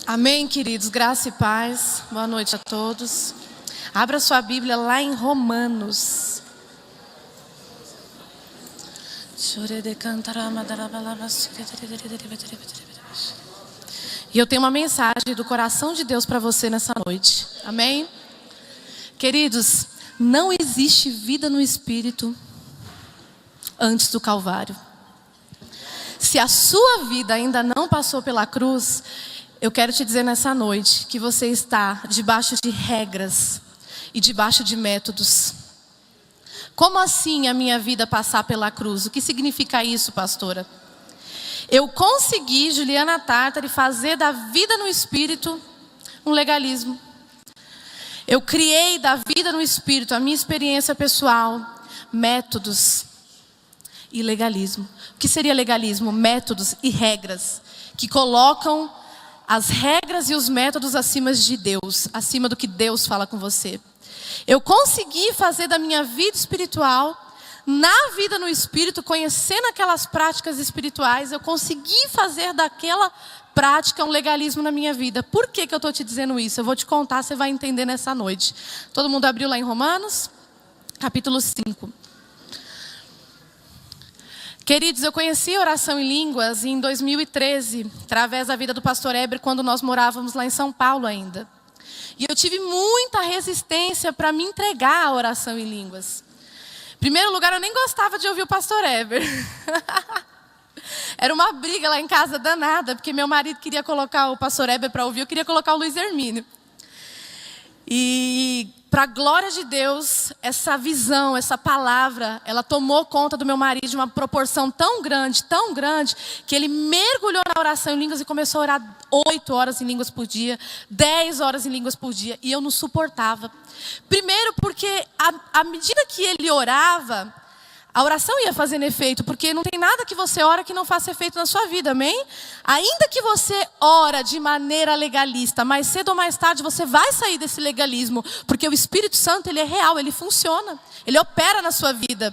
Amém, queridos, graça e paz, boa noite a todos. Abra sua Bíblia lá em Romanos. E eu tenho uma mensagem do coração de Deus para você nessa noite, amém? Queridos, não existe vida no Espírito antes do Calvário. Se a sua vida ainda não passou pela cruz, eu quero te dizer nessa noite que você está debaixo de regras e debaixo de métodos. Como assim a minha vida passar pela cruz? O que significa isso, pastora? Eu consegui, Juliana Tartari, fazer da vida no Espírito um legalismo. Eu criei da vida no Espírito, a minha experiência pessoal, métodos e legalismo. O que seria legalismo? Métodos e regras que colocam as regras e os métodos acima de Deus, acima do que Deus fala com você. Eu consegui fazer da minha vida espiritual, na vida no Espírito, conhecendo aquelas práticas espirituais, eu consegui fazer daquela prática um legalismo na minha vida. Por que eu estou te dizendo isso? Eu vou te contar, você vai entender nessa noite. Todo mundo abriu lá em Romanos? Capítulo 5. Queridos, eu conheci a oração em línguas em 2013, através da vida do pastor Heber, quando nós morávamos lá em São Paulo ainda. E eu tive muita resistência para me entregar à oração em línguas. Em primeiro lugar, eu nem gostava de ouvir o pastor Heber. Era uma briga lá em casa danada, porque meu marido queria colocar o pastor Heber para ouvir, eu queria colocar o Luiz Hermínio. E para a glória de Deus, essa visão, essa palavra, ela tomou conta do meu marido de uma proporção tão grande, que ele mergulhou na oração em línguas e começou a orar 8 horas em línguas por dia, 10 horas em línguas por dia, e eu não suportava. Primeiro porque, à medida que ele orava, a oração ia fazendo efeito, porque não tem nada que você ora que não faça efeito na sua vida, amém? Ainda que você ora de maneira legalista, mais cedo ou mais tarde você vai sair desse legalismo, porque o Espírito Santo, ele é real, ele funciona, ele opera na sua vida.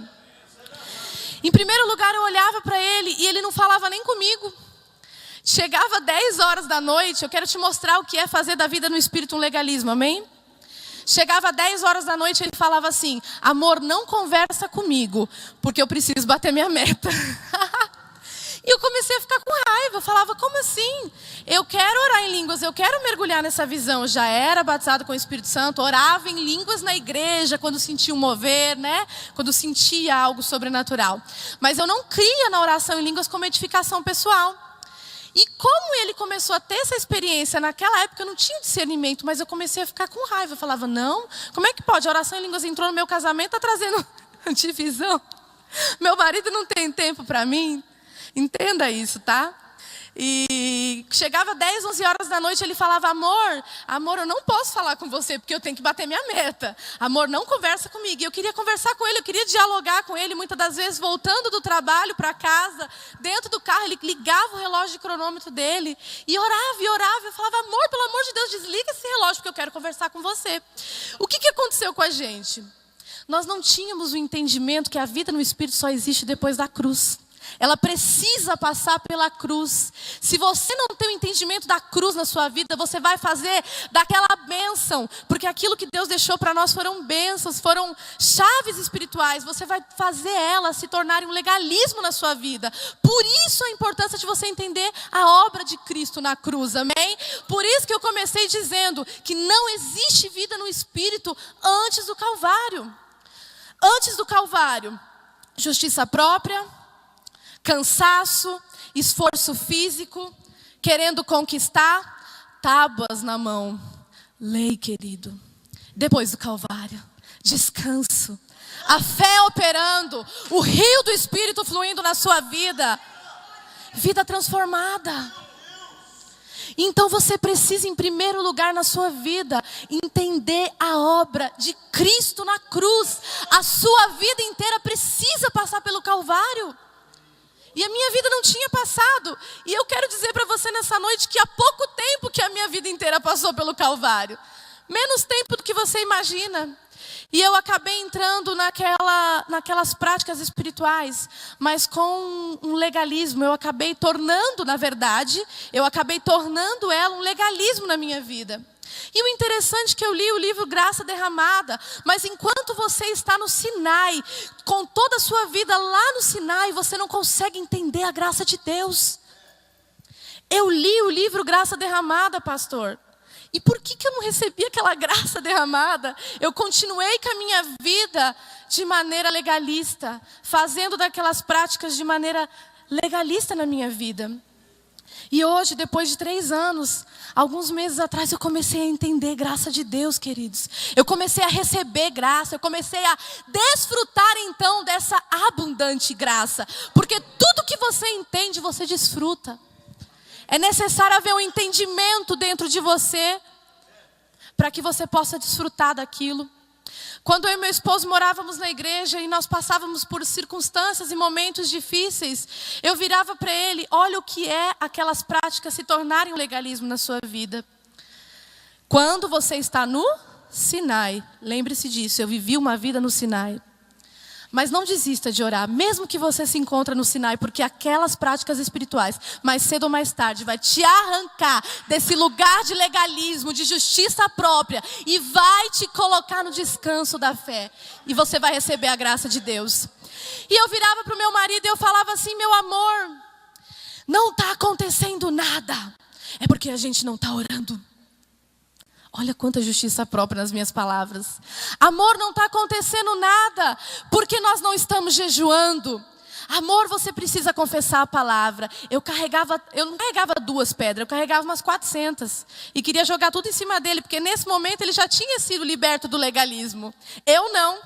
Em primeiro lugar, eu olhava para ele e ele não falava nem comigo. Chegava 10 horas da noite, eu quero te mostrar o que é fazer da vida no Espírito um legalismo, amém? Chegava 10 horas da noite, ele falava assim: amor, não conversa comigo, porque eu preciso bater minha meta. E eu comecei a ficar com raiva, eu falava, como assim? Eu quero orar em línguas, eu quero mergulhar nessa visão. Eu já era batizado com o Espírito Santo, orava em línguas na igreja, quando sentia um mover, né? Quando sentia algo sobrenatural. Mas eu não cria na oração em línguas como edificação pessoal. E como ele começou a ter essa experiência, naquela época eu não tinha discernimento, mas eu comecei a ficar com raiva. Eu falava, não, como é que pode? A oração em línguas entrou no meu casamento, está trazendo divisão. Meu marido não tem tempo para mim. Entenda isso, tá? E chegava 10, 11 horas da noite, ele falava, amor, eu não posso falar com você, porque eu tenho que bater minha meta. Amor, não conversa comigo. E eu queria conversar com ele, eu queria dialogar com ele. Muitas das vezes, voltando do trabalho para casa, dentro do carro, ele ligava o relógio de cronômetro dele. E orava. Eu falava, amor, pelo amor de Deus, desliga esse relógio, porque eu quero conversar com você. O que aconteceu com a gente? Nós não tínhamos o entendimento que a vida no Espírito só existe depois da cruz. Ela precisa passar pela cruz. Se você não tem o entendimento da cruz na sua vida, você vai fazer daquela bênção, porque aquilo que Deus deixou para nós foram bênçãos, foram chaves espirituais. Você vai fazer elas se tornarem um legalismo na sua vida. Por isso a importância de você entender a obra de Cristo na cruz, amém? Por isso que eu comecei dizendo que não existe vida no Espírito antes do Calvário. Antes do Calvário, justiça própria, cansaço, esforço físico, querendo conquistar, tábuas na mão, lei, querido. Depois do Calvário, descanso, a fé operando, o rio do Espírito fluindo na sua vida, vida transformada. Então você precisa, em primeiro lugar na sua vida, entender a obra de Cristo na cruz. A sua vida inteira precisa passar pelo Calvário. E a minha vida não tinha passado. E eu quero dizer para você nessa noite que há pouco tempo que a minha vida inteira passou pelo Calvário. Menos tempo do que você imagina. E eu acabei entrando naquelas práticas espirituais, mas com um legalismo. Eu acabei tornando, na verdade, ela um legalismo na minha vida. E o interessante é que eu li o livro Graça Derramada, mas enquanto você está no Sinai, com toda a sua vida lá no Sinai, você não consegue entender a graça de Deus. Eu li o livro Graça Derramada, pastor. E por que eu não recebi aquela graça derramada? Eu continuei com a minha vida de maneira legalista, fazendo daquelas práticas de maneira legalista na minha vida. E hoje, depois de 3 anos, alguns meses atrás, eu comecei a entender graça de Deus, queridos. Eu comecei a receber graça, eu comecei a desfrutar então dessa abundante graça. Porque tudo que você entende, você desfruta. É necessário haver um entendimento dentro de você para que você possa desfrutar daquilo. Quando eu e meu esposo morávamos na igreja e nós passávamos por circunstâncias e momentos difíceis, eu virava para ele: olha o que é aquelas práticas se tornarem um legalismo na sua vida. Quando você está no Sinai, lembre-se disso, eu vivi uma vida no Sinai. Mas não desista de orar, mesmo que você se encontre no Sinai, porque aquelas práticas espirituais, mais cedo ou mais tarde, vai te arrancar desse lugar de legalismo, de justiça própria, e vai te colocar no descanso da fé. E você vai receber a graça de Deus. E eu virava para o meu marido e eu falava assim: meu amor, não está acontecendo nada, é porque a gente não está orando. Olha quanta justiça própria nas minhas palavras. Amor, não está acontecendo nada, porque nós não estamos jejuando. Amor, você precisa confessar a palavra. Eu não carregava 2 pedras, eu carregava umas 400. E queria jogar tudo em cima dele, porque nesse momento ele já tinha sido liberto do legalismo. Eu não.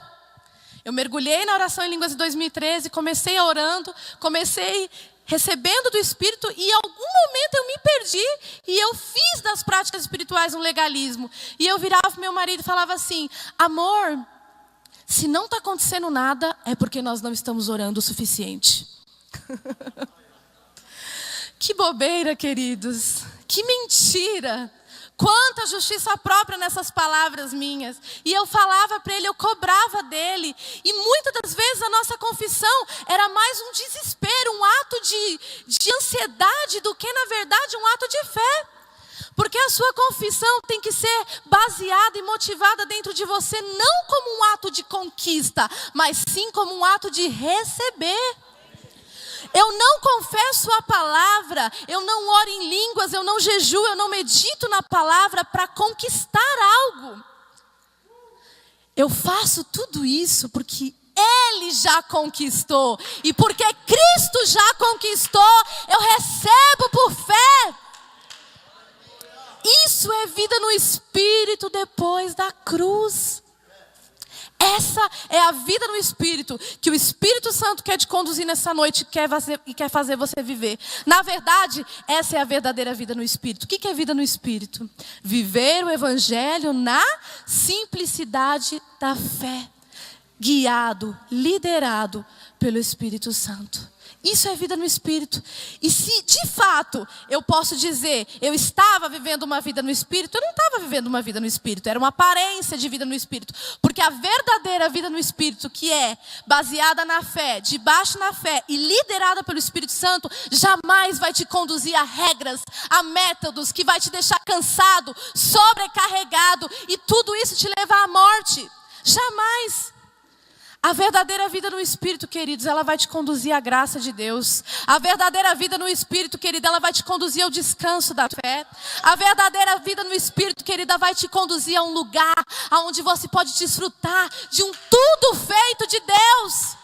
Eu mergulhei na oração em línguas em 2013, comecei orando, comecei recebendo do Espírito, e em algum momento eu me perdi e eu fiz das práticas espirituais um legalismo. E eu virava para meu marido e falava assim: amor, se não está acontecendo nada, é porque nós não estamos orando o suficiente. Que bobeira, queridos, que mentira. Quanta justiça própria nessas palavras minhas. E eu falava para ele, eu cobrava dele. E muitas das vezes a nossa confissão era mais um desespero, um ato de ansiedade do que, na verdade, um ato de fé. Porque a sua confissão tem que ser baseada e motivada dentro de você, não como um ato de conquista, mas sim como um ato de receber. Eu não confesso a palavra, eu não oro em línguas, eu não jejuo, eu não medito na palavra para conquistar algo. Eu faço tudo isso porque Ele já conquistou. E porque Cristo já conquistou, eu recebo por fé. Isso é vida no Espírito depois da cruz. Essa é a vida no Espírito, que o Espírito Santo quer te conduzir nessa noite e quer fazer você viver. Na verdade, essa é a verdadeira vida no Espírito. O que é vida no Espírito? Viver o Evangelho na simplicidade da fé, guiado, liderado pelo Espírito Santo. Isso é vida no Espírito. E se de fato eu posso dizer, eu estava vivendo uma vida no Espírito, eu não estava vivendo uma vida no Espírito, era uma aparência de vida no Espírito. Porque a verdadeira vida no Espírito, que é baseada na fé, debaixo na fé e liderada pelo Espírito Santo, jamais vai te conduzir a regras, a métodos que vai te deixar cansado, sobrecarregado e tudo isso te levar à morte. Jamais. A verdadeira vida no Espírito, queridos, ela vai te conduzir à graça de Deus. A verdadeira vida no Espírito, querida, ela vai te conduzir ao descanso da fé. A verdadeira vida no Espírito, querida, vai te conduzir a um lugar onde você pode desfrutar de um tudo feito de Deus.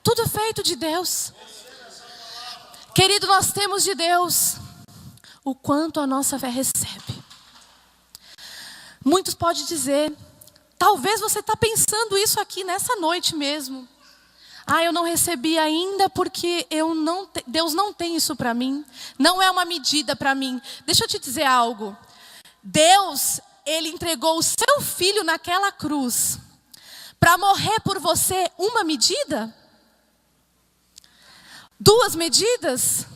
Tudo feito de Deus. Querido, nós temos de Deus o quanto a nossa fé recebe. Muitos podem dizer... Talvez você está pensando isso aqui nessa noite mesmo. Eu não recebi ainda porque Deus não tem isso para mim. Não é uma medida para mim. Deixa eu te dizer algo. Deus, Ele entregou o seu filho naquela cruz para morrer por você uma medida? 2 medidas?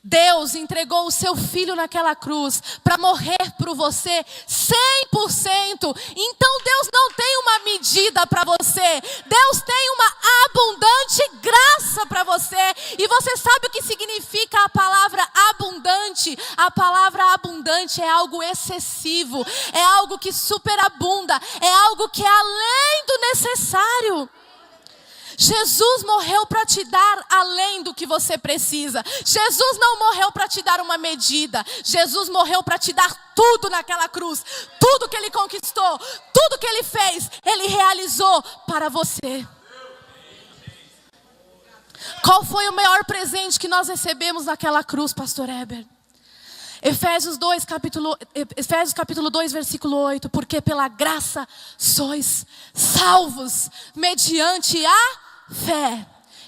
Deus entregou o seu filho naquela cruz para morrer por você 100%. Então Deus não tem uma medida para você. Deus tem uma abundante graça para você. E você sabe o que significa a palavra abundante? A palavra abundante é algo excessivo, é algo que superabunda, é algo que é além do necessário. Jesus morreu para te dar além do que você precisa. Jesus não morreu para te dar uma medida. Jesus morreu para te dar tudo naquela cruz. Tudo que Ele conquistou, tudo que Ele fez, Ele realizou para você. Qual foi o maior presente que nós recebemos naquela cruz, pastor Heber? Efésios capítulo 2, versículo 8. Porque pela graça sois salvos, mediante a fé.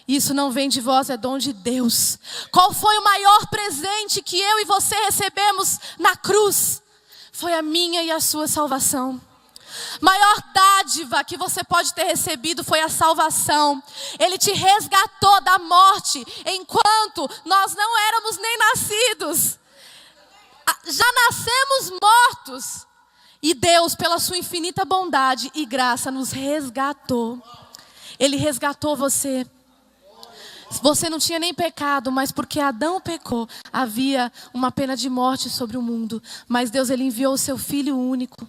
Isso não vem de vós, é dom de Deus. Qual foi o maior presente que eu e você recebemos na cruz? Foi a minha e a sua salvação. Maior dádiva que você pode ter recebido foi a salvação. Ele te resgatou da morte enquanto nós não éramos nem nascidos. Já nascemos mortos. E Deus, pela sua infinita bondade e graça, nos resgatou. Ele resgatou você. Você não tinha nem pecado, mas porque Adão pecou, havia uma pena de morte sobre o mundo. Mas Deus, Ele enviou o seu Filho único.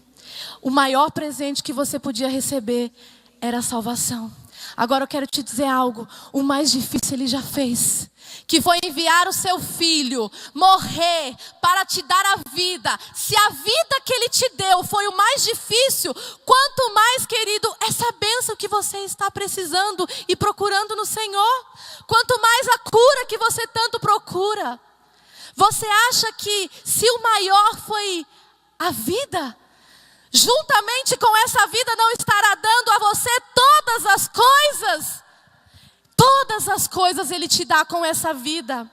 O maior presente que você podia receber era a salvação. Agora eu quero te dizer algo. O mais difícil Ele já fez, que foi enviar o seu Filho, morrer para te dar a vida. Se a vida que Ele te deu foi o mais difícil, quanto mais, querido, essa bênção que você está precisando e procurando no Senhor. Quanto mais a cura que você tanto procura. Você acha que se o maior foi a vida, juntamente com essa vida não estará dando a você todas as coisas? Todas as coisas Ele te dá com essa vida.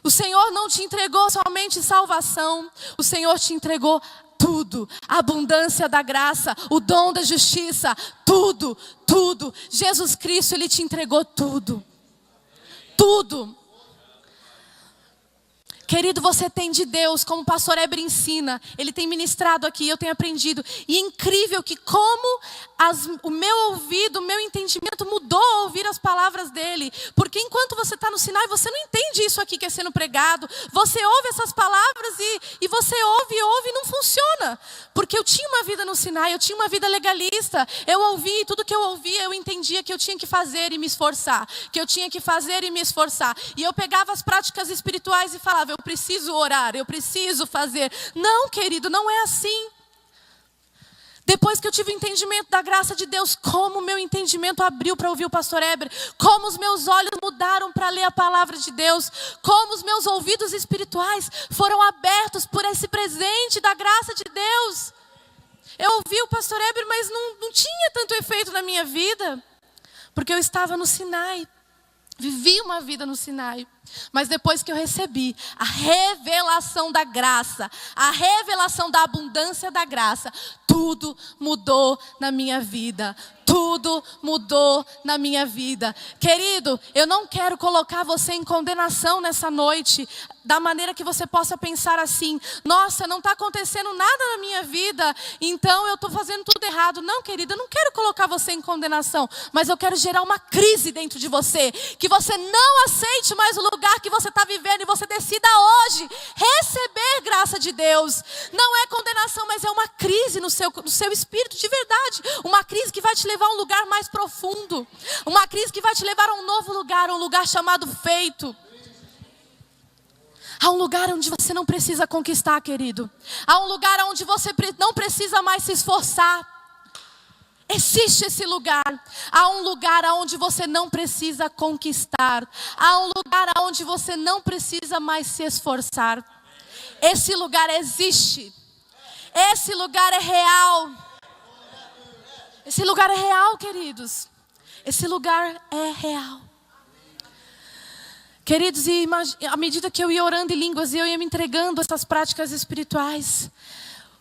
O Senhor não te entregou somente salvação. O Senhor te entregou tudo. A abundância da graça, o dom da justiça, tudo, tudo. Jesus Cristo, Ele te entregou tudo. Tudo. Querido, você tem de Deus, como o pastor Heber ensina. Ele tem ministrado aqui, eu tenho aprendido. E é incrível que como o meu ouvido, o meu entendimento mudou ao ouvir as palavras dele. Porque enquanto você está no Sinai, você não entende isso aqui que é sendo pregado. Você ouve essas palavras e você ouve e não funciona. Porque eu tinha uma vida no Sinai, eu tinha uma vida legalista. Eu ouvi, tudo que eu ouvia, eu entendia que eu tinha que fazer e me esforçar. Que eu tinha que fazer e me esforçar. E eu pegava as práticas espirituais e falava, eu preciso orar, eu preciso fazer. Não, querido, não é assim. Depois que eu tive o entendimento da graça de Deus, como o meu entendimento abriu para ouvir o pastor Heber, como os meus olhos mudaram para ler a palavra de Deus, como os meus ouvidos espirituais foram abertos por esse presente da graça de Deus. Eu ouvi o pastor Heber, mas não tinha tanto efeito na minha vida, porque eu estava no Sinai. Vivi uma vida no Sinai. Mas depois que eu recebi a revelação da graça, a revelação da abundância da graça, tudo mudou na minha vida. Tudo mudou na minha vida. Querido, eu não quero colocar você em condenação nessa noite, da maneira que você possa pensar assim, nossa, não está acontecendo nada na minha vida, então eu estou fazendo tudo errado. Não, querida, eu não quero colocar você em condenação, mas eu quero gerar uma crise dentro de você, que você não aceite mais o lugar que você está vivendo e você decida hoje receber graça de Deus. Não é condenação, mas é uma crise no seu espírito de verdade, uma crise que vai te levar a um lugar mais profundo, uma crise que vai te levar a um novo lugar, um lugar chamado feito. Há um lugar onde você não precisa conquistar, querido. Há um lugar onde você não precisa mais se esforçar. Existe esse lugar. Há um lugar onde você não precisa conquistar. Há um lugar onde você não precisa mais se esforçar. Esse lugar existe. Esse lugar é real. Esse lugar é real, queridos. Esse lugar é real. Queridos, e à medida que eu ia orando em línguas e eu ia me entregando a essas práticas espirituais,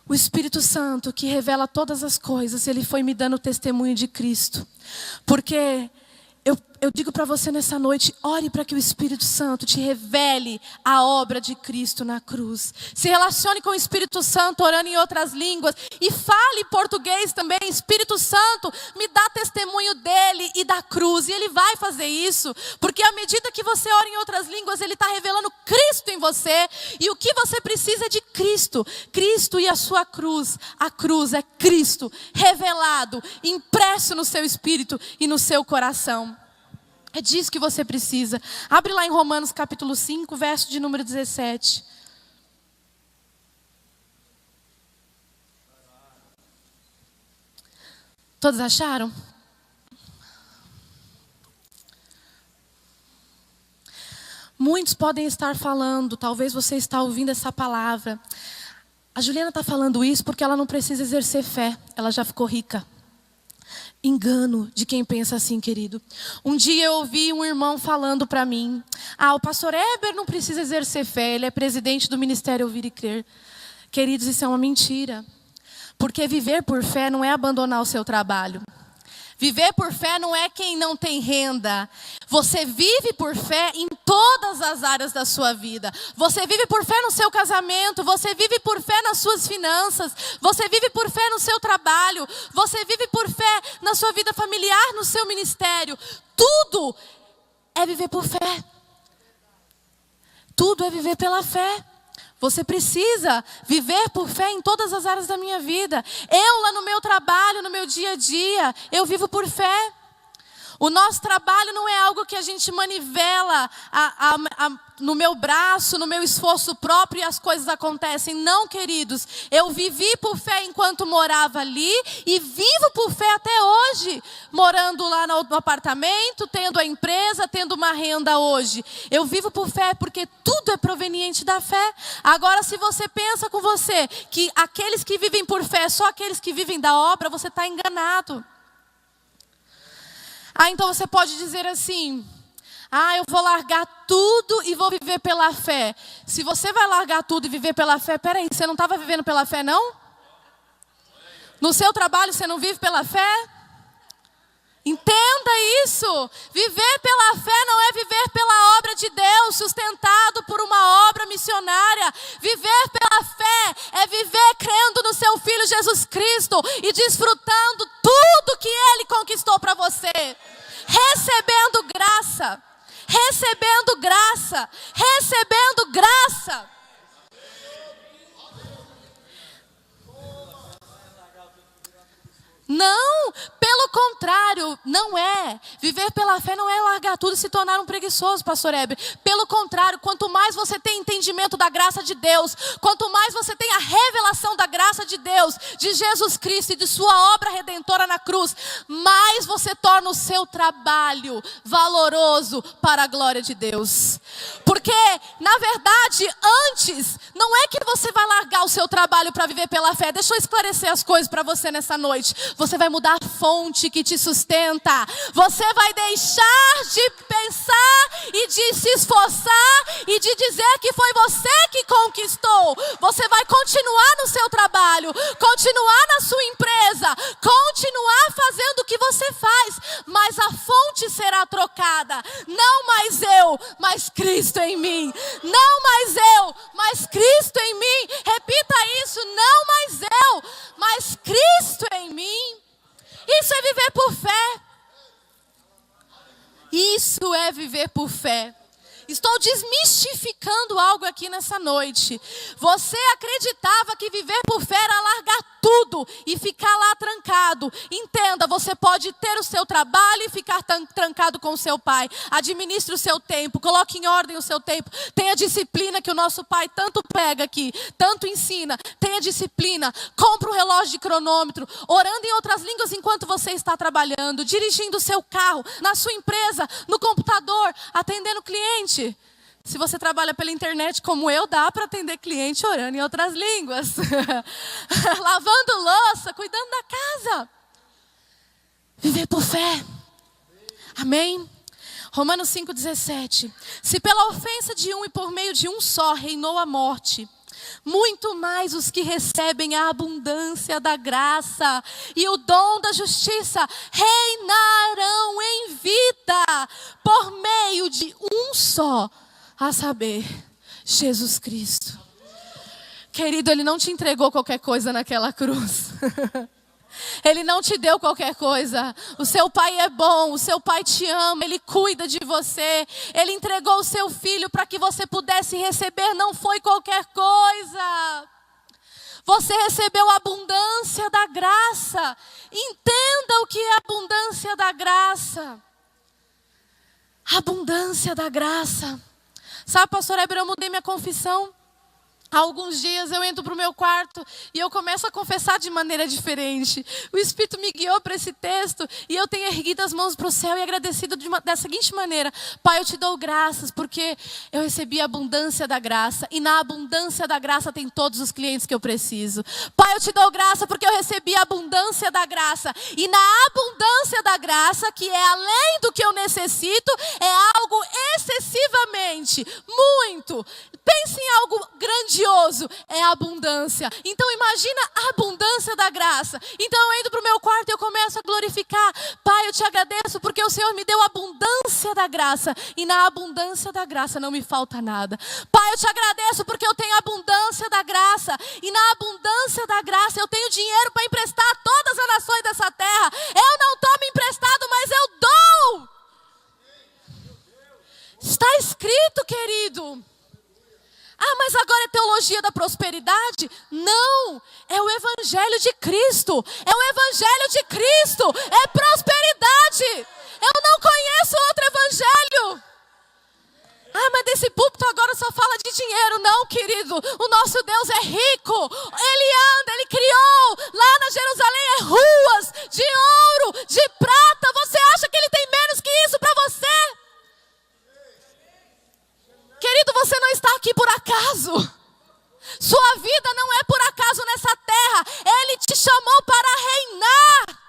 o Espírito Santo, que revela todas as coisas, Ele foi me dando testemunho de Cristo. Porque eu digo para você nessa noite, ore para que o Espírito Santo te revele a obra de Cristo na cruz. Se relacione com o Espírito Santo, orando em outras línguas. E fale português também. Espírito Santo, me dá testemunho dele e da cruz. E ele vai fazer isso. Porque à medida que você ora em outras línguas, ele está revelando Cristo em você. E o que você precisa é de Cristo. Cristo e a sua cruz. A cruz é Cristo revelado, impresso no seu espírito e no seu coração. É disso que você precisa. Abre lá em Romanos capítulo 5, verso de número 17. Todos acharam? Muitos podem estar falando, talvez você está ouvindo essa palavra. A Juliana está falando isso porque ela não precisa exercer fé, ela já ficou rica. Engano de quem pensa assim, querido. Um dia eu ouvi um irmão falando para mim: o pastor Heber não precisa exercer fé, ele é presidente do Ministério Ouvir e Crer. Queridos, isso é uma mentira. Porque viver por fé não é abandonar o seu trabalho. Viver por fé não é quem não tem renda. Você vive por fé em todas as áreas da sua vida. Você vive por fé no seu casamento. Você vive por fé nas suas finanças. Você vive por fé no seu trabalho. Você vive por fé na sua vida familiar, no seu ministério. Tudo é viver por fé. Tudo é viver pela fé. Você precisa viver por fé em todas as áreas da minha vida. Eu lá no meu trabalho, no meu dia a dia, eu vivo por fé. O nosso trabalho não é algo que a gente manivela no meu braço, no meu esforço próprio e as coisas acontecem. Não, queridos. Eu vivi por fé enquanto morava ali e vivo por fé até hoje. Morando lá no apartamento, tendo a empresa, tendo uma renda hoje. Eu vivo por fé porque tudo é proveniente da fé. Agora, se você pensa com você que aqueles que vivem por fé, só aqueles que vivem da obra, você está enganado. Então você pode dizer assim: eu vou largar tudo e vou viver pela fé. Se você vai largar tudo e viver pela fé, peraí, você não estava vivendo pela fé, não? No seu trabalho você não vive pela fé? Entenda isso. Viver pela fé não é viver pela obra de Deus, sustentado por uma obra missionária. Viver pela fé é viver crendo no seu Filho Jesus Cristo e desfrutando tudo que Ele conquistou para você. Recebendo graça, recebendo graça, recebendo graça. Não, pelo contrário, não é. Viver pela fé não é largar tudo e se tornar um preguiçoso, pastor Heber. Pelo contrário, quanto mais você tem entendimento da graça de Deus, quanto mais você tem a revelação da graça de Deus, de Jesus Cristo e de sua obra redentora na cruz, mais você torna o seu trabalho valoroso para a glória de Deus. Porque, na verdade, antes, não é que você vai largar o seu trabalho para viver pela fé. Deixa eu esclarecer as coisas para você nessa noite. Você vai mudar a fonte que te sustenta. Você vai deixar de pensar e de se esforçar e de dizer que foi você que conquistou. Você vai continuar no seu trabalho, continuar na sua empresa, continuar fazendo o que você faz, mas a fonte será trocada. Não mais eu, mas Cristo em mim. Não mais eu, mas Cristo em mim. Repita isso: não mais eu, mas Cristo em mim. Isso é viver por fé. Isso é viver por fé. Estou desmistificando algo aqui nessa noite. Você acreditava que viver por fé era largar tudo e ficar lá trancado. Entenda, você pode ter o seu trabalho e ficar trancado com o seu pai. Administre o seu tempo, coloque em ordem o seu tempo. Tenha disciplina que o nosso pai tanto pega aqui, tanto ensina. Tenha disciplina, compre um relógio de cronômetro, orando em outras línguas enquanto você está trabalhando, dirigindo o seu carro, na sua empresa, no computador, atendendo cliente. Se você trabalha pela internet como eu, dá para atender cliente orando em outras línguas. Lavando louça, cuidando da casa. Viver por fé. Amém? Romanos 5,17. Se pela ofensa de um e por meio de um só reinou a morte, muito mais os que recebem a abundância da graça e o dom da justiça reinarão em vida por meio de um só, a saber, Jesus Cristo. Querido, Ele não te entregou qualquer coisa naquela cruz. Ele não te deu qualquer coisa. O seu pai é bom, o seu pai te ama, Ele cuida de você. Ele entregou o seu filho para que você pudesse receber, não foi qualquer coisa. Você recebeu a abundância da graça. Entenda o que é a abundância da graça. Abundância da graça. Sabe, pastor Heber, eu mudei minha confissão. Há alguns dias eu entro para o meu quarto e eu começo a confessar de maneira diferente. O Espírito me guiou para esse texto e eu tenho erguido as mãos para o céu e agradecido da seguinte maneira: Pai, eu te dou graças porque eu recebi a abundância da graça e na abundância da graça tem todos os clientes que eu preciso. Pai, eu te dou graça porque eu recebi a abundância da graça e na abundância da graça, que é além do que eu necessito, é algo excessivamente, muito. Pense em algo grandioso, é a abundância. Então imagina a abundância da graça. Então eu entro para o meu quarto e eu começo a glorificar. Pai, eu te agradeço porque o Senhor me deu a abundância da graça. E na abundância da graça não me falta nada. Pai, eu te agradeço porque eu tenho a abundância da graça. E na abundância da graça eu tenho dinheiro para emprestar a todas as nações dessa terra. Eu não tomo emprestado, mas eu dou. Está escrito, querido. Ah, mas agora é teologia da prosperidade? Não, é o Evangelho de Cristo. É o Evangelho de Cristo. É prosperidade. Eu não conheço outro Evangelho. Ah, mas desse púlpito agora só fala de dinheiro. Não, querido, o nosso Deus é rico. Ele criou lá na Jerusalém ruas de ouro, de prata. Você acha que Ele tem menos que isso para você? Querido, você não está aqui por acaso. Sua vida não é por acaso nessa terra. Ele te chamou para reinar.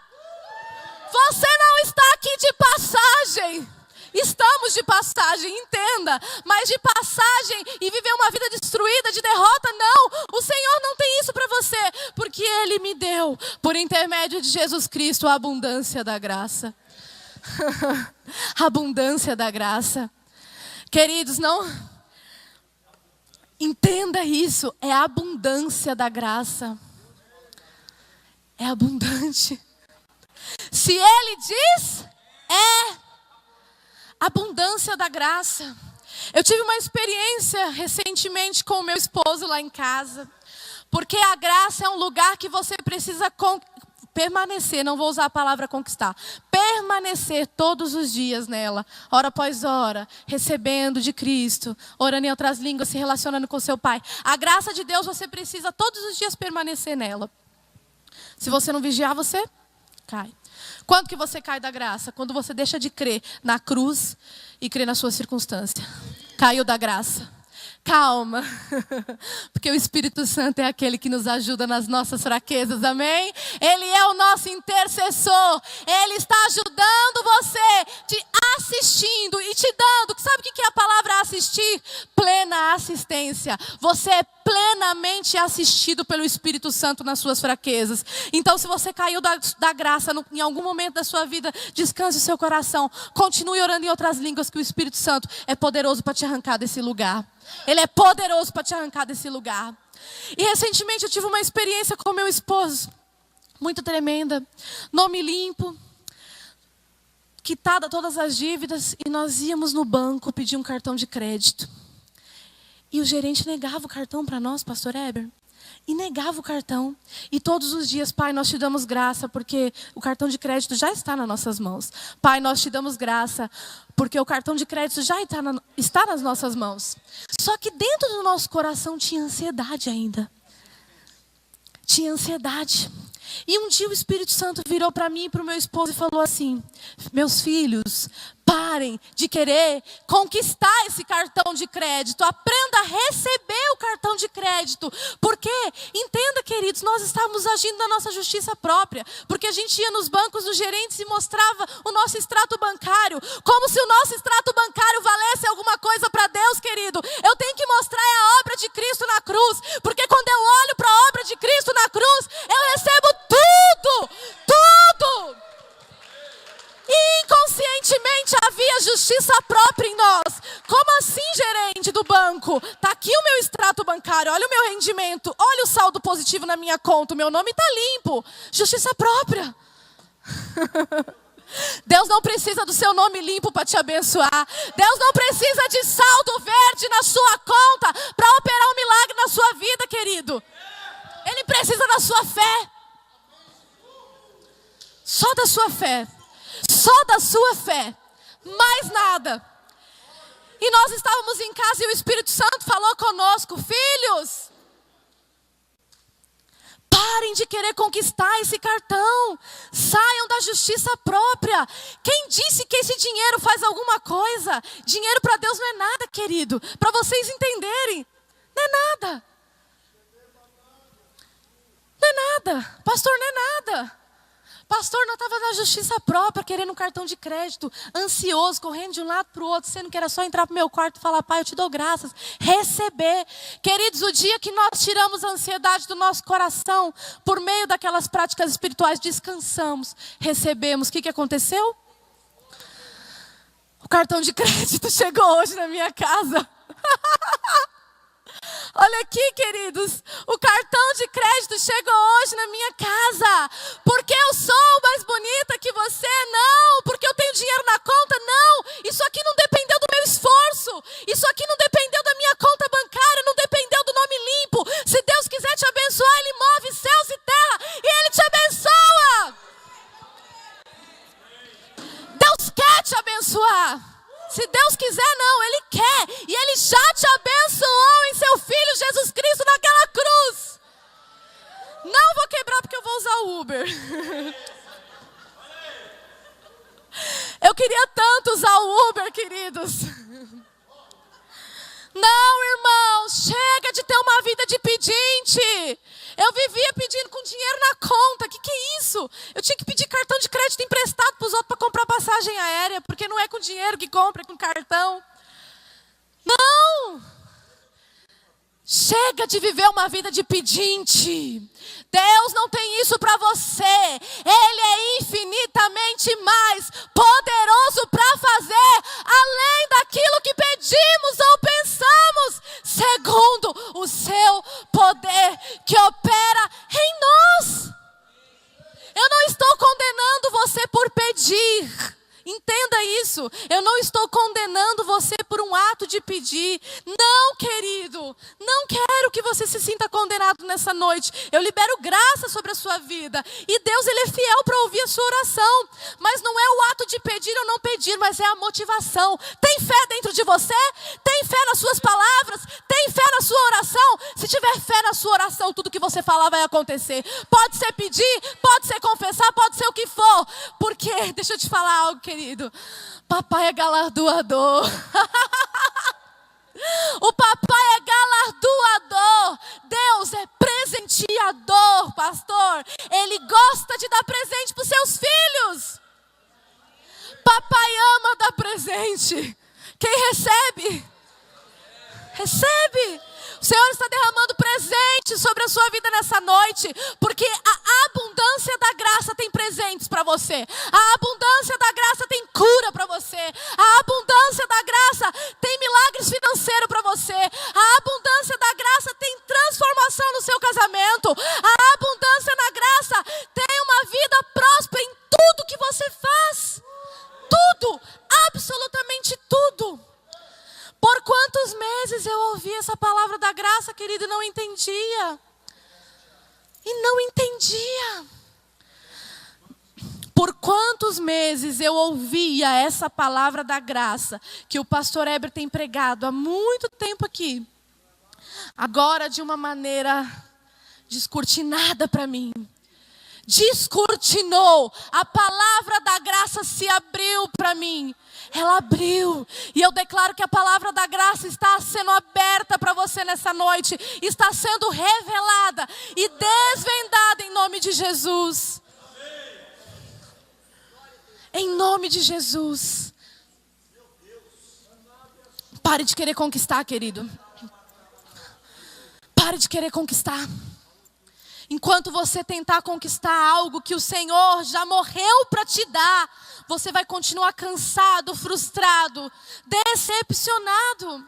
Você não está aqui de passagem. Estamos de passagem, entenda. Mas de passagem e viver uma vida destruída, de derrota, não. O Senhor não tem isso para você. Porque Ele me deu, por intermédio de Jesus Cristo, a abundância da graça. A abundância da graça. Queridos, não entenda isso, é a abundância da graça. É abundante. Se Ele diz, é abundância da graça. Eu tive uma experiência recentemente com o meu esposo lá em casa. Porque a graça é um lugar que você precisa permanecer, não vou usar a palavra conquistar. Permanecer todos os dias nela, hora após hora, recebendo de Cristo, orando em outras línguas, se relacionando com seu Pai. A graça de Deus você precisa todos os dias permanecer nela. Se você não vigiar, você cai. Quando que você cai da graça? Quando você deixa de crer na cruz e crer na sua circunstância. Caiu da graça. Calma, porque o Espírito Santo é aquele que nos ajuda nas nossas fraquezas, amém? Ele é o nosso intercessor, Ele está ajudando você, te assistindo e te dando, sabe o que é a palavra assistir? Plena assistência, você é plenamente assistido pelo Espírito Santo nas suas fraquezas. Então se você caiu da graça em algum momento da sua vida, descanse o seu coração, continue orando em outras línguas que o Espírito Santo é poderoso para te arrancar desse lugar. Ele é poderoso para te arrancar desse lugar. E recentemente eu tive uma experiência com meu esposo, muito tremenda. Nome limpo, quitada todas as dívidas, e nós íamos no banco pedir um cartão de crédito. E o gerente negava o cartão para nós, pastor Heber. E negava o cartão. E todos os dias, Pai, nós te damos graça, porque o cartão de crédito já está nas nossas mãos. Pai, nós te damos graça, porque o cartão de crédito já está nas nossas mãos. Só que dentro do nosso coração tinha ansiedade ainda. Tinha ansiedade. E um dia o Espírito Santo virou para mim e para o meu esposo e falou assim: meus filhos, parem de querer conquistar esse cartão de crédito. Aprenda a receber o cartão de crédito. Porque, entenda, queridos, nós estávamos agindo na nossa justiça própria. Porque a gente ia nos bancos dos gerentes e mostrava o nosso extrato bancário. Como se o nosso extrato bancário valesse alguma coisa para Deus, querido. Eu tenho que mostrar a obra de Cristo na cruz. Porque rendimento. Olha o saldo positivo na minha conta. O meu nome está limpo. Justiça própria. Deus não precisa do seu nome limpo para te abençoar. Deus não precisa de saldo verde na sua conta para operar um milagre na sua vida, querido. Ele precisa da sua fé. Só da sua fé. Só da sua fé. Mais nada. E nós estávamos em casa e o Espírito Santo falou conosco: filhos, parem de querer conquistar esse cartão. Saiam da justiça própria. Quem disse que esse dinheiro faz alguma coisa? Dinheiro para Deus não é nada, querido. Para vocês entenderem, não é nada. Não é nada. Pastor, não é nada. Pastor, não estava na justiça própria, querendo um cartão de crédito, ansioso, correndo de um lado para o outro, sendo que era só entrar para o meu quarto e falar: pai, eu te dou graças, receber. Queridos, o dia que nós tiramos a ansiedade do nosso coração, por meio daquelas práticas espirituais, descansamos, recebemos. O que aconteceu? O cartão de crédito chegou hoje na minha casa. Olha aqui, queridos, o cartão de crédito chegou hoje na minha casa. Porque eu sou mais bonita que você? Não. Porque eu tenho dinheiro na conta? Não. Isso aqui não dependeu do meu esforço. Isso aqui não dependeu da minha conta bancária, não dependeu do nome limpo. Se Deus quiser te abençoar, Ele move céus e terra e Ele te abençoa. Deus quer te abençoar. Se Deus quiser, não, Ele quer. E Ele já te abençoou em seu Filho Jesus Cristo naquela cruz. Não vou quebrar porque eu vou usar o Uber. Eu queria tanto usar o Uber, queridos. Não, irmão, chega de ter uma vida de pedinte. Eu vivia pedindo com dinheiro na conta. Que é isso? Eu tinha que pedir cartão de crédito emprestado para os outros para comprar passagem aérea, porque não é com dinheiro que compra, é com cartão. Não! Chega de viver uma vida de pedinte. Deus não tem isso para você. Ele é infinitamente mais poderoso para fazer além daquilo que pedimos ou pensamos, segundo o seu poder que opera em nós. Eu não estou condenando você por pedir. Entenda isso. Eu não estou condenando você por um ato de pedir. Não, querido. Não quero que você se sinta condenado nessa noite. Eu libero graça sobre a sua vida. E Deus, Ele é fiel para ouvir a sua oração. Mas não é o ato de pedir ou não pedir, mas é a motivação. Tem fé dentro de você? Tem fé nas suas palavras? Tem fé na sua oração? Se tiver fé na sua oração, tudo que você falar vai acontecer. Pode ser pedir, pode ser confessar, pode ser o que for. Porque, deixa eu te falar algo, querido, papai é galardoador. O papai é galardoador. Deus é presenteador, pastor. Ele gosta de dar presente para os seus filhos. Papai ama dar presente. Quem recebe, recebe. O Senhor está derramando presente sobre a sua vida nessa noite, porque a abundância da graça tem presentes para você. A abundância da graça tem cura para você. A abundância da graça tem milagres financeiros para você. A abundância da graça tem transformação no seu casamento. A abundância da graça tem uma vida próspera em tudo que você faz. Tudo, absolutamente tudo. Por quantos meses eu ouvi essa palavra da graça, querido, e não entendia. E não entendia. Por quantos meses eu ouvia essa palavra da graça, que o pastor Heber tem pregado há muito tempo aqui. Agora de uma maneira descortinada para mim. Descortinou. A palavra da graça se abriu para mim. Ela abriu. E eu declaro que a palavra da graça está sendo aberta para você nessa noite. Está sendo revelada e desvendada em nome de Jesus. Em nome de Jesus. Pare de querer conquistar, querido. Pare de querer conquistar. Enquanto você tentar conquistar algo que o Senhor já morreu para te dar, você vai continuar cansado, frustrado, decepcionado.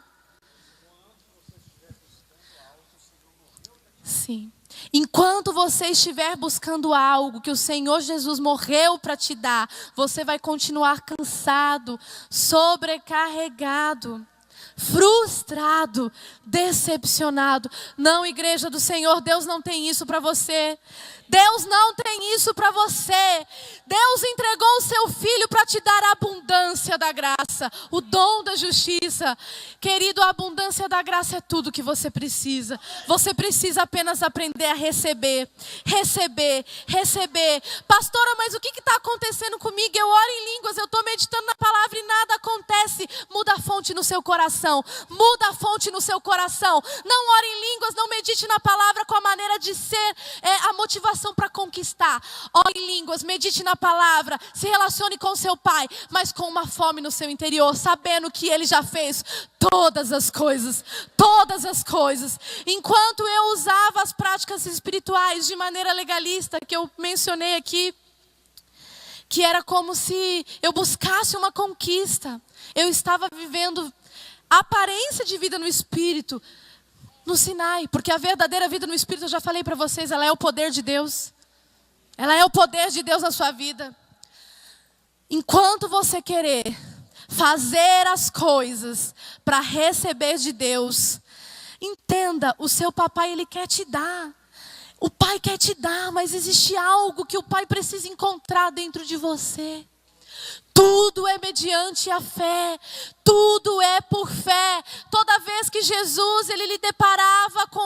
assim: enquanto você estiver buscando algo que o Senhor Jesus morreu para te dar, você vai continuar cansado, sobrecarregado, frustrado, decepcionado. Não, igreja do Senhor, Deus não tem isso para você. Deus não tem isso para você. Deus entregou o seu Filho para te dar a abundância da graça, o dom da justiça. Querido, a abundância da graça é tudo que você precisa. Você precisa apenas aprender a receber, receber, receber. Pastora, mas o que está acontecendo comigo? Eu oro em línguas, eu estou meditando na palavra e nada acontece. Muda a fonte no seu coração. Muda a fonte no seu coração. Não ore em línguas, não medite na palavra com a maneira de ser a motivação para conquistar. Ore em línguas, medite na palavra, se relacione com seu Pai, mas com uma fome no seu interior, sabendo que Ele já fez todas as coisas, todas as coisas. Enquanto eu usava as práticas espirituais de maneira legalista, que eu mencionei aqui, que era como se eu buscasse uma conquista, eu estava vivendo a aparência de vida no Espírito, no Sinai, porque a verdadeira vida no Espírito, eu já falei para vocês, ela é o poder de Deus. Ela é o poder de Deus na sua vida. Enquanto você querer fazer as coisas para receber de Deus, entenda, o seu papai, ele quer te dar. O pai quer te dar, mas existe algo que o pai precisa encontrar dentro de você. Tudo é mediante a fé, tudo é por fé. Toda vez que Jesus ele lhe deparava com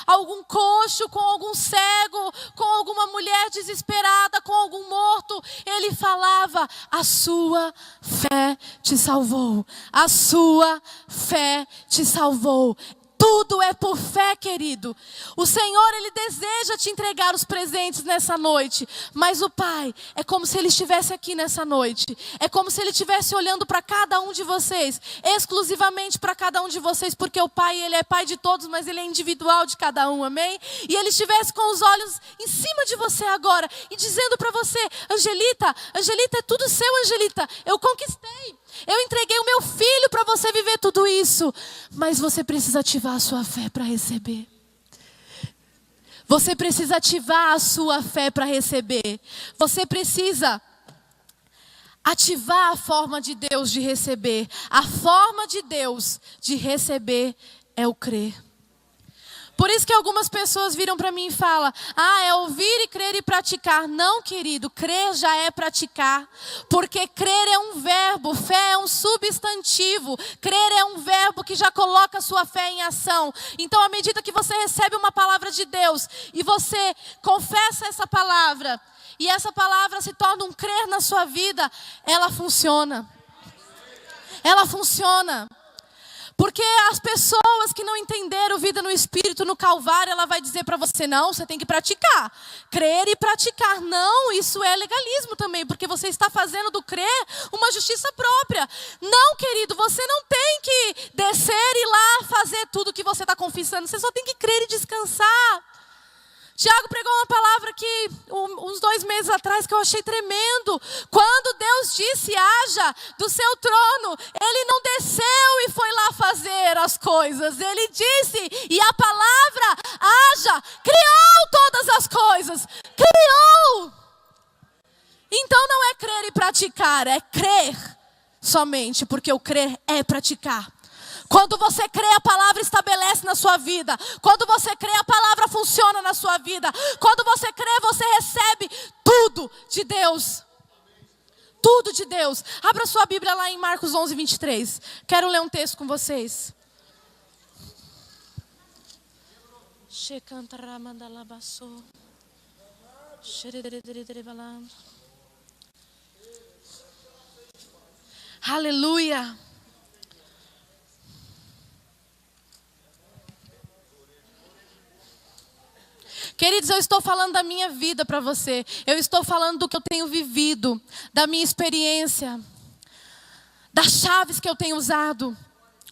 algum coxo, com algum cego, com alguma mulher desesperada, com algum morto, ele falava: a sua fé te salvou, a sua fé te salvou. Tudo é por fé, querido. O Senhor, Ele deseja te entregar os presentes nessa noite. Mas o Pai, é como se Ele estivesse aqui nessa noite. É como se Ele estivesse olhando para cada um de vocês. Exclusivamente para cada um de vocês. Porque o Pai, Ele é Pai de todos, mas Ele é individual de cada um, amém? E Ele estivesse com os olhos em cima de você agora. E dizendo para você: Angelita, Angelita, é tudo seu, Angelita. Eu conquistei. Eu entreguei o meu filho para você viver tudo isso. Mas você precisa ativar a sua fé para receber. Você precisa ativar a sua fé para receber. Você precisa ativar a forma de Deus de receber. A forma de Deus de receber é o crer. Por isso que algumas pessoas viram para mim e falam: ah, é ouvir e crer e praticar. Não, querido, crer já é praticar. Porque crer é um verbo, fé é um substantivo. Crer é um verbo que já coloca a sua fé em ação. Então, à medida que você recebe uma palavra de Deus e você confessa essa palavra, e essa palavra se torna um crer na sua vida, ela funciona. Ela funciona. Porque as pessoas que não entenderam vida no Espírito, no Calvário, ela vai dizer para você: não, você tem que praticar. Crer e praticar. Não, isso é legalismo também, porque você está fazendo do crer uma justiça própria. Não, querido, você não tem que descer e ir lá fazer tudo que você está confessando. Você só tem que crer e descansar. Tiago pregou uma palavra aqui uns 2 meses atrás que eu achei tremendo. Quando Deus disse: haja do seu trono, Ele não desceu e foi lá fazer as coisas. Ele disse, e a palavra haja, criou todas as coisas. Criou. Então não é crer e praticar, é crer somente, porque o crer é praticar. Quando você crê, a palavra estabelece na sua vida. Quando você crê, a palavra funciona na sua vida. Quando você crê, você recebe tudo de Deus. Tudo de Deus. Abra sua Bíblia lá em Marcos 11, 23. Quero ler um texto com vocês. Aleluia. Queridos, eu estou falando da minha vida para você. Eu estou falando do que eu tenho vivido, da minha experiência, das chaves que eu tenho usado.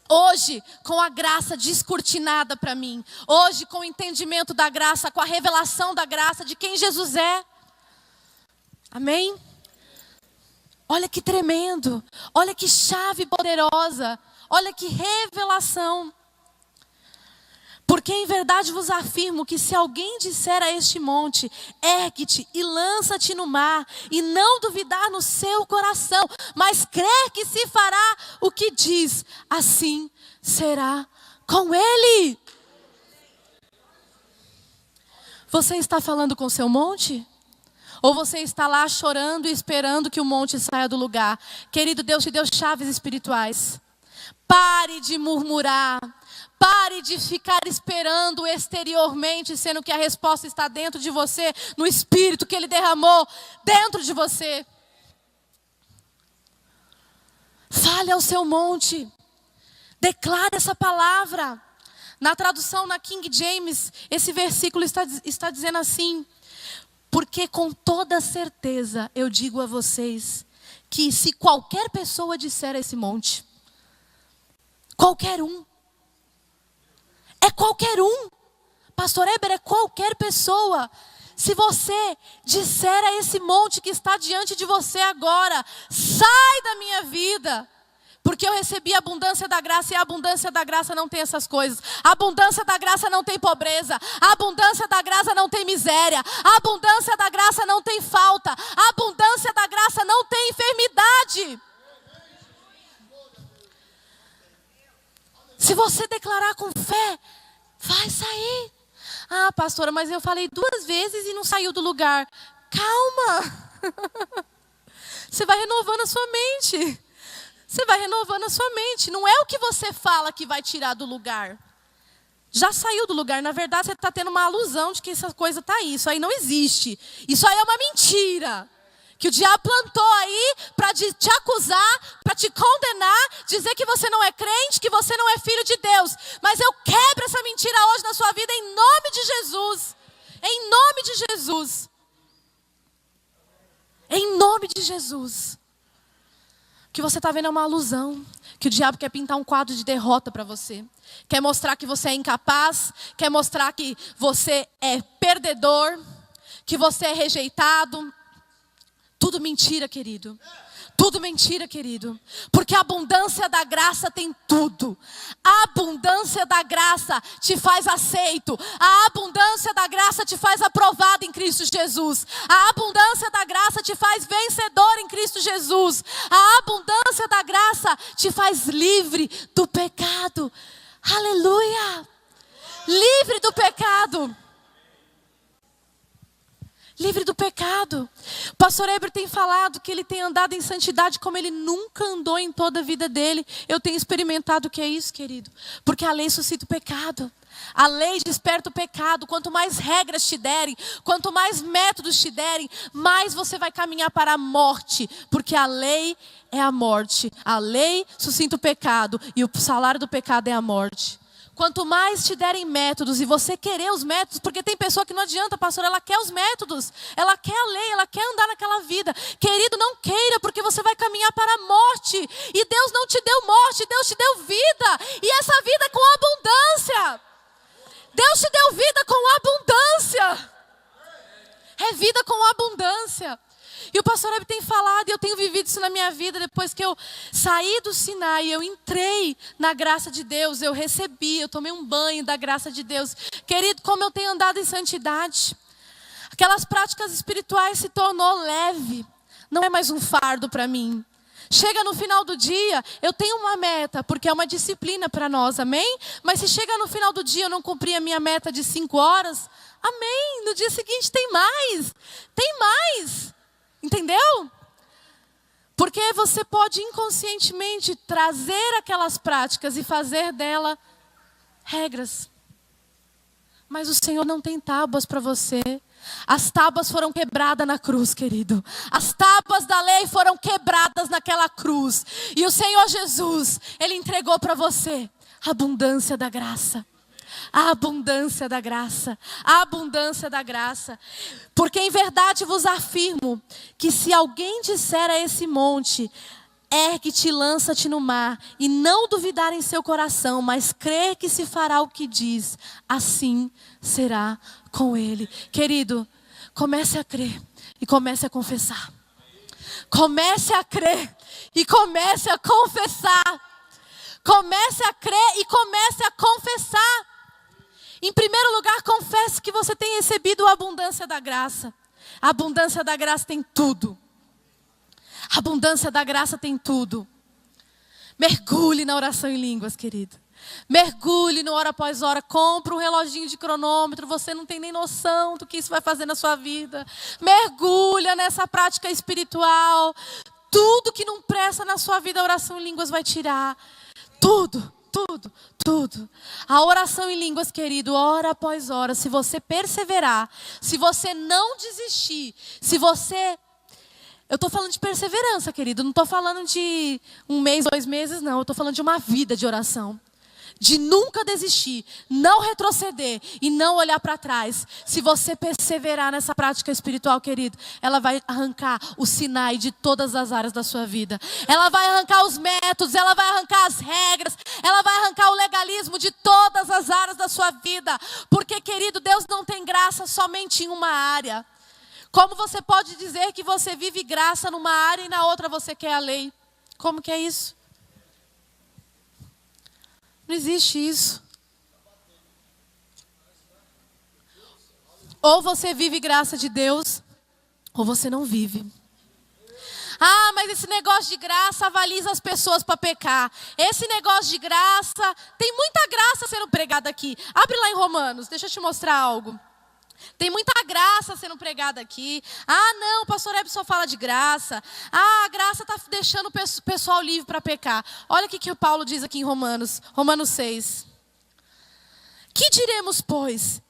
Hoje, com a graça descortinada para mim. Hoje, com o entendimento da graça, com a revelação da graça de quem Jesus é. Amém? Olha que tremendo. Olha que chave poderosa. Olha que revelação. Porque em verdade vos afirmo que se alguém disser a este monte, ergue-te e lança-te no mar, e não duvidar no seu coração, mas crer que se fará o que diz, assim será com ele. Você está falando com o seu monte? Ou você está lá chorando e esperando que o monte saia do lugar? Querido, Deus te deu chaves espirituais. Pare de murmurar. Pare de ficar esperando exteriormente, sendo que a resposta está dentro de você, no Espírito que Ele derramou dentro de você. Fale ao seu monte. Declare essa palavra. Na tradução, na King James, esse versículo está dizendo assim: porque com toda certeza eu digo a vocês, que se qualquer pessoa disser a esse monte, qualquer um, é qualquer um, Pastor Eber, é qualquer pessoa. Se você disser a esse monte que está diante de você agora, sai da minha vida, porque eu recebi a abundância da graça, e a abundância da graça não tem essas coisas. A abundância da graça não tem pobreza. A abundância da graça não tem miséria. A abundância da graça não tem falta. A abundância da graça não tem enfermidade. Se você declarar com fé, vai sair. Ah, pastora, mas eu falei 2 vezes e não saiu do lugar. Calma. Você vai renovando a sua mente. Você vai renovando a sua mente. Não é o que você fala que vai tirar do lugar. Já saiu do lugar. Na verdade, você está tendo uma alusão de que essa coisa está aí. Isso aí não existe. Isso aí é uma mentira. Que o diabo plantou aí para te acusar, para te condenar, dizer que você não é crente, que você não é filho de Deus. Mas eu quebro essa mentira hoje na sua vida em nome de Jesus. Em nome de Jesus. Em nome de Jesus. O que você está vendo é uma alusão. Que o diabo quer pintar um quadro de derrota para você. Quer mostrar que você é incapaz. Quer mostrar que você é perdedor. Que você é rejeitado. Tudo mentira, querido. Tudo mentira, querido. Porque a abundância da graça tem tudo. A abundância da graça te faz aceito. A abundância da graça te faz aprovado em Cristo Jesus. A abundância da graça te faz vencedor em Cristo Jesus. A abundância da graça te faz livre do pecado. Aleluia! Livre do pecado. Livre do pecado. O pastor Eber tem falado que ele tem andado em santidade como ele nunca andou em toda a vida dele. Eu tenho experimentado o que é isso, querido. Porque a lei suscita o pecado. A lei desperta o pecado. Quanto mais regras te derem, quanto mais métodos te derem, mais você vai caminhar para a morte. Porque a lei é a morte. A lei suscita o pecado e o salário do pecado é a morte. Quanto mais te derem métodos e você querer os métodos, porque tem pessoa que não adianta, pastor, ela quer os métodos, ela quer a lei, ela quer andar naquela vida. Querido, não queira, porque você vai caminhar para a morte. E Deus não te deu morte, Deus te deu vida. E essa vida com abundância. Deus te deu vida com abundância. É vida com abundância. E o pastor Eber tem falado, e eu tenho vivido isso na minha vida, depois que eu saí do Sinai, eu entrei na graça de Deus, eu recebi, eu tomei um banho da graça de Deus. Querido, como eu tenho andado em santidade, aquelas práticas espirituais se tornou leve, não é mais um fardo para mim. Chega no final do dia, eu tenho uma meta, porque é uma disciplina para nós, amém? Mas se chega no final do dia eu não cumprir a minha meta de 5 horas, amém? No dia seguinte tem mais. Entendeu? Porque você pode inconscientemente trazer aquelas práticas e fazer dela regras. Mas o Senhor não tem tábuas para você. As tábuas foram quebradas na cruz, querido. As tábuas da lei foram quebradas naquela cruz. E o Senhor Jesus, Ele entregou para você a abundância da graça. A abundância da graça, a abundância da graça. Porque em verdade vos afirmo que se alguém disser a esse monte, ergue-te e lança-te no mar, e não duvidar em seu coração, mas crer que se fará o que diz, assim será com ele. Querido, comece a crer e comece a confessar. Comece a crer e comece a confessar. Comece a crer e comece a confessar. Em primeiro lugar, confesse que você tem recebido a abundância da graça. A abundância da graça tem tudo. A abundância da graça tem tudo. Mergulhe na oração em línguas, querido. Mergulhe no hora após hora. Compre um reloginho de cronômetro. Você não tem nem noção do que isso vai fazer na sua vida. Mergulha nessa prática espiritual. Tudo que não presta na sua vida, a oração em línguas vai tirar. Tudo. A oração em línguas, querido, hora após hora, se você perseverar, se você não desistir, se você... Eu estou falando de perseverança, querido, não estou falando de 1 mês, 2 meses, não. Eu estou falando de uma vida de oração. De nunca desistir, não retroceder e não olhar para trás. Se você perseverar nessa prática espiritual, querido, ela vai arrancar o Sinai de todas as áreas da sua vida. Ela vai arrancar os métodos, ela vai arrancar as regras, ela vai arrancar o legalismo de todas as áreas da sua vida. Porque, querido, Deus não tem graça somente em uma área. Como você pode dizer que você vive graça numa área e na outra você quer a lei? Como que é isso? Não existe isso. Ou você vive graça de Deus, ou você não vive. Ah, mas esse negócio de graça avaliza as pessoas para pecar. Esse negócio de graça, tem muita graça sendo pregada aqui. Abre lá em Romanos, deixa eu te mostrar algo. Tem muita graça sendo pregada aqui. Ah, não, o pastor Hebe só fala de graça. Ah, a graça está deixando o pessoal livre para pecar. Olha o que o Paulo diz aqui em Romanos 6. Que diremos, pois?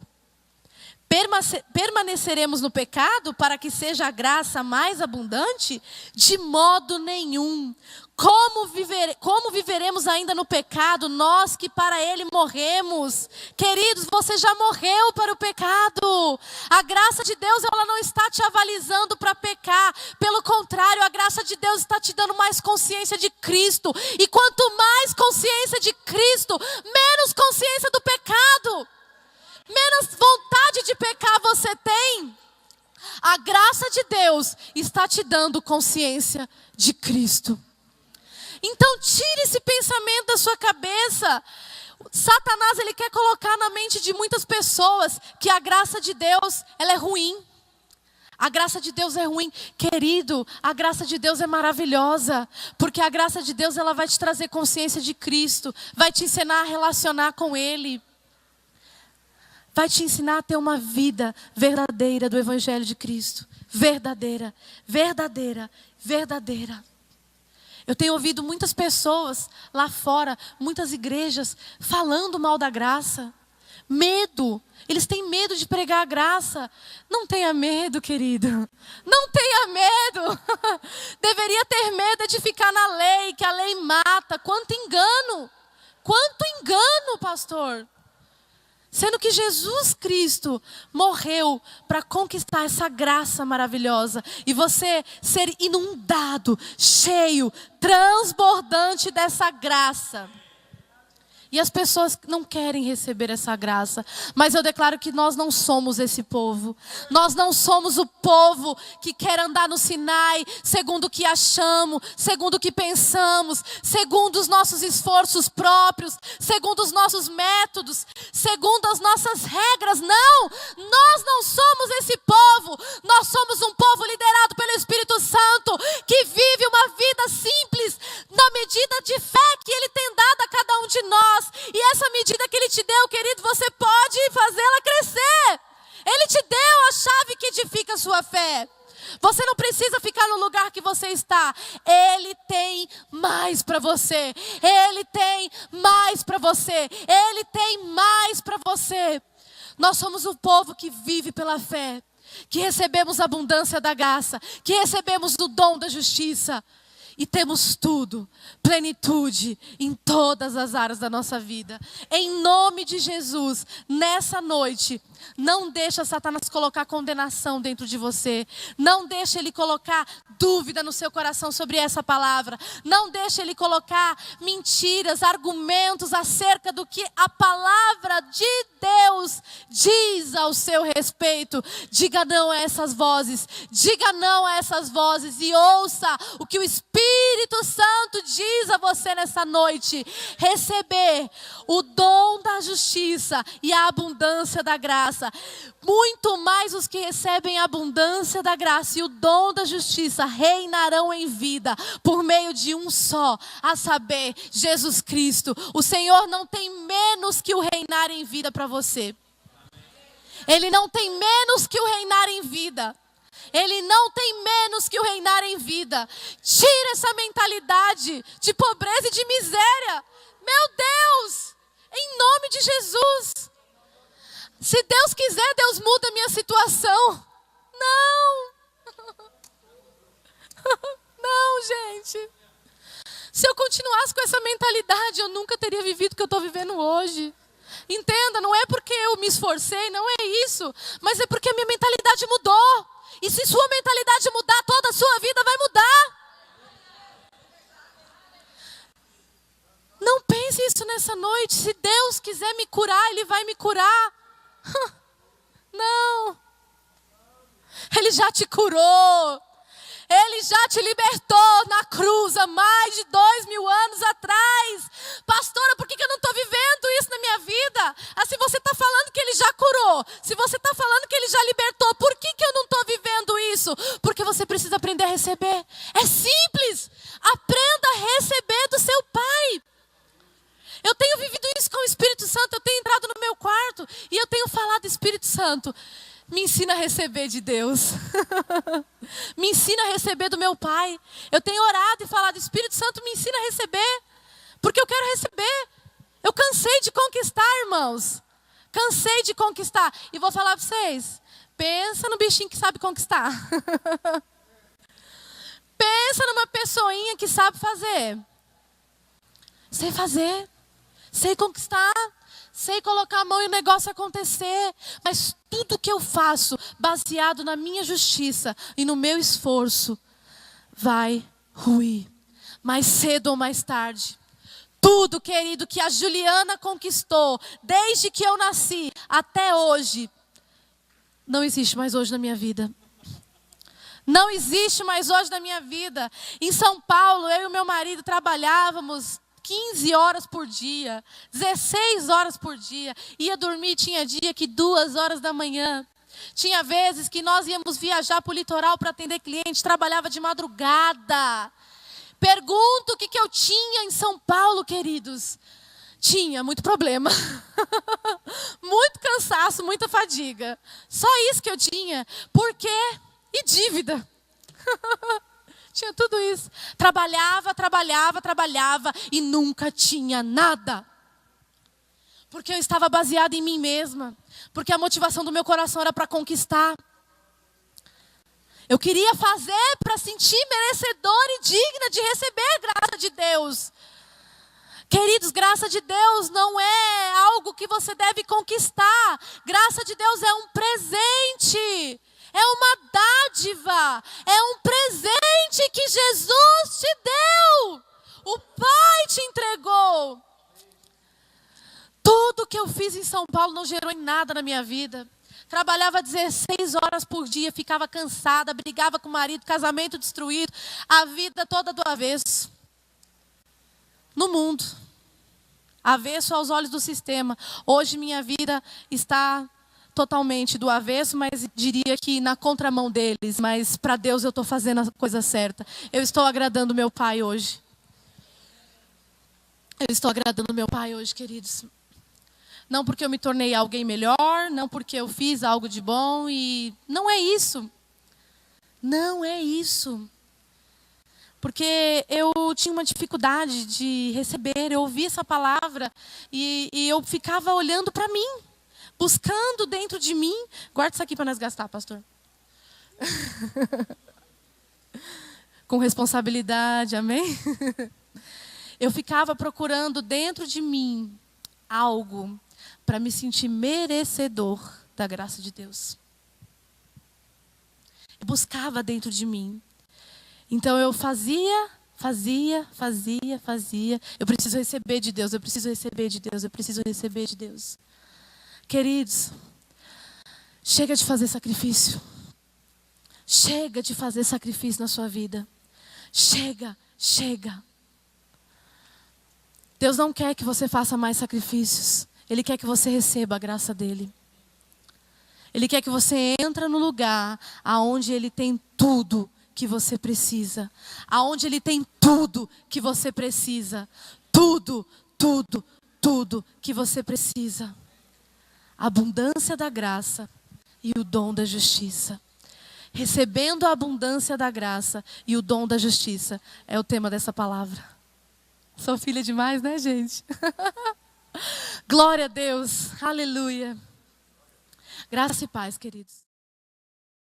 Permaneceremos no pecado para que seja a graça mais abundante? De modo nenhum. Como viveremos ainda no pecado, nós que para ele morremos? Queridos, você já morreu para o pecado. A graça de Deus, ela não está te avalizando para pecar. Pelo contrário, a graça de Deus está te dando mais consciência de Cristo. E quanto mais consciência de Cristo, menos consciência do pecado. Menos vontade de pecar você tem. A graça de Deus está te dando consciência de Cristo. Então tire esse pensamento da sua cabeça. Satanás, ele quer colocar na mente de muitas pessoas que a graça de Deus, ela é ruim. A graça de Deus é ruim. Querido, a graça de Deus é maravilhosa. Porque a graça de Deus, ela vai te trazer consciência de Cristo. Vai te ensinar a relacionar com Ele. Vai te ensinar a ter uma vida verdadeira do Evangelho de Cristo. Verdadeira. Eu tenho ouvido muitas pessoas lá fora, muitas igrejas, falando mal da graça. Medo. Eles têm medo de pregar a graça. Não tenha medo, querido. Não tenha medo. Deveria ter medo de ficar na lei, que a lei mata. Quanto engano, pastor. Sendo que Jesus Cristo morreu para conquistar essa graça maravilhosa. E você ser inundado, cheio, transbordante dessa graça. E as pessoas não querem receber essa graça. Mas eu declaro que nós não somos esse povo. Nós não somos o povo que quer andar no Sinai segundo o que achamos, segundo o que pensamos, segundo os nossos esforços próprios, segundo os nossos métodos, segundo as nossas regras. Não! Nós não somos esse povo. Nós somos um povo liderado pelo Espírito Santo que vive uma vida simples na medida de fé que Ele tem dado a cada um de nós. E essa medida que Ele te deu, querido, você pode fazê-la crescer. Ele te deu a chave que edifica a sua fé. Você não precisa ficar no lugar que você está. Ele tem mais para você. Ele tem mais para você. Ele tem mais para você. Nós somos o povo que vive pela fé, que recebemos a abundância da graça, que recebemos o dom da justiça. E temos tudo, plenitude em todas as áreas da nossa vida. Em nome de Jesus, nessa noite, não deixa Satanás colocar condenação dentro de você. Não deixa ele colocar dúvida no seu coração sobre essa palavra. Não deixa ele colocar mentiras, argumentos acerca do que a palavra de Deus diz ao seu respeito. Diga não a essas vozes. Diga não a essas vozes e ouça o que o Espírito Espírito Santo diz a você nessa noite: receber o dom da justiça e a abundância da graça. Muito mais os que recebem a abundância da graça e o dom da justiça reinarão em vida por meio de um só, a saber, Jesus Cristo. O Senhor não tem menos que o reinar em vida para você. Ele não tem menos que o reinar em vida. Ele não tem menos que o reinar em vida. Tira essa mentalidade de pobreza e de miséria. Meu Deus, em nome de Jesus. Se Deus quiser, Deus muda a minha situação. Não. Não, gente. Se eu continuasse com essa mentalidade, eu nunca teria vivido o que eu estou vivendo hoje. Entenda, não é porque eu me esforcei, não é isso. Mas é porque a minha mentalidade mudou. E se sua mentalidade mudar, toda a sua vida vai mudar. Não pense isso nessa noite. Se Deus quiser me curar, Ele vai me curar. Não. Ele já te curou. Ele já te libertou na cruz há mais de 2000 anos atrás. Pastora, por que eu não estou vivendo isso na minha vida? Se você está falando que Ele já curou, se você está falando que Ele já libertou, por que eu não estou vivendo isso? Porque você precisa aprender a receber. É simples. Aprenda a receber do seu Pai. Eu tenho vivido isso com o Espírito Santo. Eu tenho entrado no meu quarto e eu tenho falado: Espírito Santo, me ensina a receber de Deus. Me ensina a receber do meu Pai. Eu tenho orado e falado: Espírito Santo, me ensina a receber. Porque eu quero receber. Eu cansei de conquistar, irmãos. Cansei de conquistar. E vou falar para vocês. Pensa no bichinho que sabe conquistar. Pensa numa pessoinha que sabe fazer. Sei fazer. Sei conquistar. Sei colocar a mão e o negócio acontecer. Mas tudo que eu faço, baseado na minha justiça e no meu esforço, vai ruir. Mais cedo ou mais tarde. Tudo, querido, que a Juliana conquistou, desde que eu nasci até hoje, não existe mais hoje na minha vida. Não existe mais hoje na minha vida. Em São Paulo, eu e o meu marido trabalhávamos 15 horas por dia, 16 horas por dia. Ia dormir, tinha dia que 2 horas da manhã. Tinha vezes que nós íamos viajar para o litoral para atender clientes, trabalhava de madrugada. Pergunto o que eu tinha em São Paulo, queridos. Tinha muito problema. Muito cansaço, muita fadiga. Só isso que eu tinha. Por quê? E dívida. Tinha tudo isso. Trabalhava e nunca tinha nada. Porque eu estava baseada em mim mesma. Porque a motivação do meu coração era para conquistar. Eu queria fazer para sentir merecedora e digna de receber a graça de Deus. Queridos, graça de Deus não é algo que você deve conquistar. Graça de Deus é um presente. É uma dádiva. É um presente que Jesus te deu. O Pai te entregou. Tudo que eu fiz em São Paulo não gerou em nada na minha vida. Trabalhava 16 horas por dia, ficava cansada, brigava com o marido, casamento destruído, a vida toda do avesso. No mundo. Avesso aos olhos do sistema. Hoje minha vida está totalmente do avesso, mas diria que na contramão deles. Mas para Deus eu estou fazendo a coisa certa. Eu estou agradando meu Pai hoje. Eu estou agradando meu Pai hoje, queridos. Não porque eu me tornei alguém melhor, não porque eu fiz algo de bom e não é isso. Não é isso. Porque eu tinha uma dificuldade de receber, eu ouvi essa palavra e eu ficava olhando para mim, buscando dentro de mim. Guarda isso aqui para nós gastar, pastor. Com responsabilidade, amém? Eu ficava procurando dentro de mim algo para me sentir merecedor da graça de Deus. Eu buscava dentro de mim. Então eu fazia. Eu preciso receber de Deus, eu preciso receber de Deus, eu preciso receber de Deus. Queridos, chega de fazer sacrifício. Chega de fazer sacrifício na sua vida. Chega Chega. Deus não quer que você faça mais sacrifícios. Ele quer que você receba a graça dele. Ele quer que você entre no lugar aonde Ele tem tudo que você precisa. Aonde Ele tem tudo que você precisa. Tudo, tudo, tudo que você precisa. A abundância da graça e o dom da justiça. Recebendo a abundância da graça e o dom da justiça é o tema dessa palavra. Sou filha demais, né, gente? Glória a Deus. Aleluia. Graça e paz, queridos.